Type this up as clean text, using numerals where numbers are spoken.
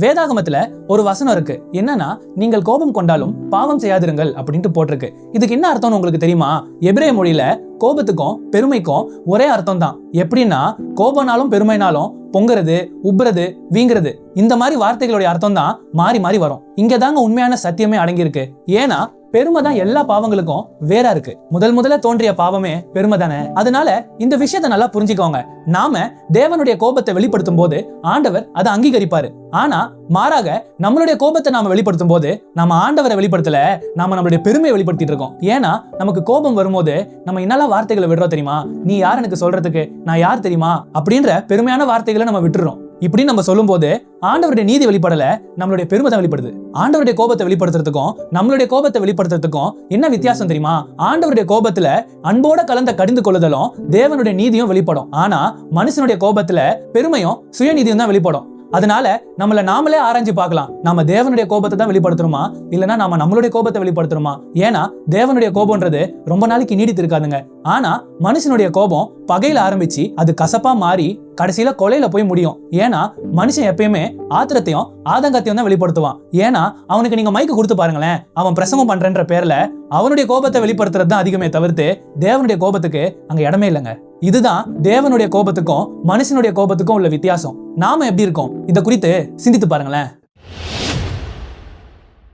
வேதாகமத்துல ஒரு வசனம் இருக்கு. என்னன்னா, நீங்கள் கோபம் கொண்டாலும் பாவம் செய்யாதிருங்கள் அப்படின்ட்டு போட்டிருக்கு. இதுக்கு என்ன அர்த்தம்னு உங்களுக்கு தெரியுமா? எபிரேய மொழியில கோபத்துக்கும் பெருமைக்கும் ஒரே அர்த்தம் தான். எப்படின்னா, கோபனாலும் பெருமைனாலும் பொங்குறது, உப்புறது, வீங்குறது, இந்த மாதிரி வார்த்தைகளுடைய அர்த்தம் தான் மாறி மாறி வரும். இங்க தாங்க உண்மையான சத்தியமே அடங்கியிருக்கு. ஏன்னா பெருமை தான் எல்லா பாவங்களுக்கும் வேற இருக்கு. முதல்ல தோன்றிய பாவமே பெருமை தானே. அதனால இந்த விஷயத்தை நல்லா புரிஞ்சுக்கோங்க. நாம தேவனுடைய கோபத்தை வெளிப்படுத்தும் போது ஆண்டவர் அதை அங்கீகரிப்பாரு. ஆனா மாறாக நம்மளுடைய கோபத்தை நாம வெளிப்படுத்தும் போது நம்ம ஆண்டவரை வெளிப்படுத்தல, நாம நம்மளுடைய பெருமையை வெளிப்படுத்திட்டு இருக்கோம். ஏன்னா நமக்கு கோபம் வரும்போது நம்ம என்னெல்லாம் வார்த்தைகளை விடுறோம் தெரியுமா? நீ யார் எனக்கு சொல்றதுக்கு, நான் யார் தெரியுமா அப்படின்ற பெருமையான வார்த்தைகளை நம்ம விட்டுறோம். இப்படி நம்ம சொல்லும் போது ஆண்டவருடைய நீதி வெளிப்படல, நம்மளுடைய பெருமை தான் வெளிப்படுது. ஆண்டவருடைய கோபத்தை வெளிப்படுத்துறதுக்கும் நம்மளுடைய கோபத்தை வெளிப்படுத்துறதுக்கும் என்ன வித்தியாசம் தெரியுமா? ஆண்டவருடைய கோபத்துல அன்போட கலந்த கடிந்து கொள்ளுதலும் தேவனுடைய நீதியும் வெளிப்படும். ஆனா மனுஷனுடைய கோபத்துல பெருமையும் சுயநீதியும் தான் வெளிப்படும். அதனால நம்மள நாமளே ஆராய்ஞ்சு பார்க்கலாம். நாம தேவனுடைய கோபத்தை தான் வெளிப்படுத்துறோமா, இல்லைன்னா நாம நம்மளுடைய கோபத்தை வெளிப்படுத்துறோமா? ஏன்னா தேவனுடைய கோபம்ன்றது ரொம்ப நாளைக்கு நீடித்து இருக்காதுங்க. ஆனா மனுஷனுடைய கோபம் பகையில ஆரம்பிச்சு அது கசப்பா மாறி கடைசியில கொலையில போய் முடியும். ஏன்னா மனுஷன் எப்பயுமே ஆத்திரத்தையும் ஆதங்கத்தையும் தான் வெளிப்படுத்துவான். ஏன்னா அவனுக்கு நீங்க மைக்கு கொடுத்து பாருங்களேன், அவன் பிரசங்கம் பண்றன்ற பேர்ல அவனுடைய கோபத்தை வெளிப்படுத்துறது தான் அதிகமே தவிர்த்து தேவனுடைய கோபத்துக்கு அங்க இடமே இல்லைங்க. இதுதான் தேவனுடைய கோபத்துக்கும் மனுஷனுடைய கோபத்துக்கும் உள்ள வித்தியாசம். நாம எப்படி இருக்கோம் இத குறித்து சிந்தித்து பாருங்களேன்.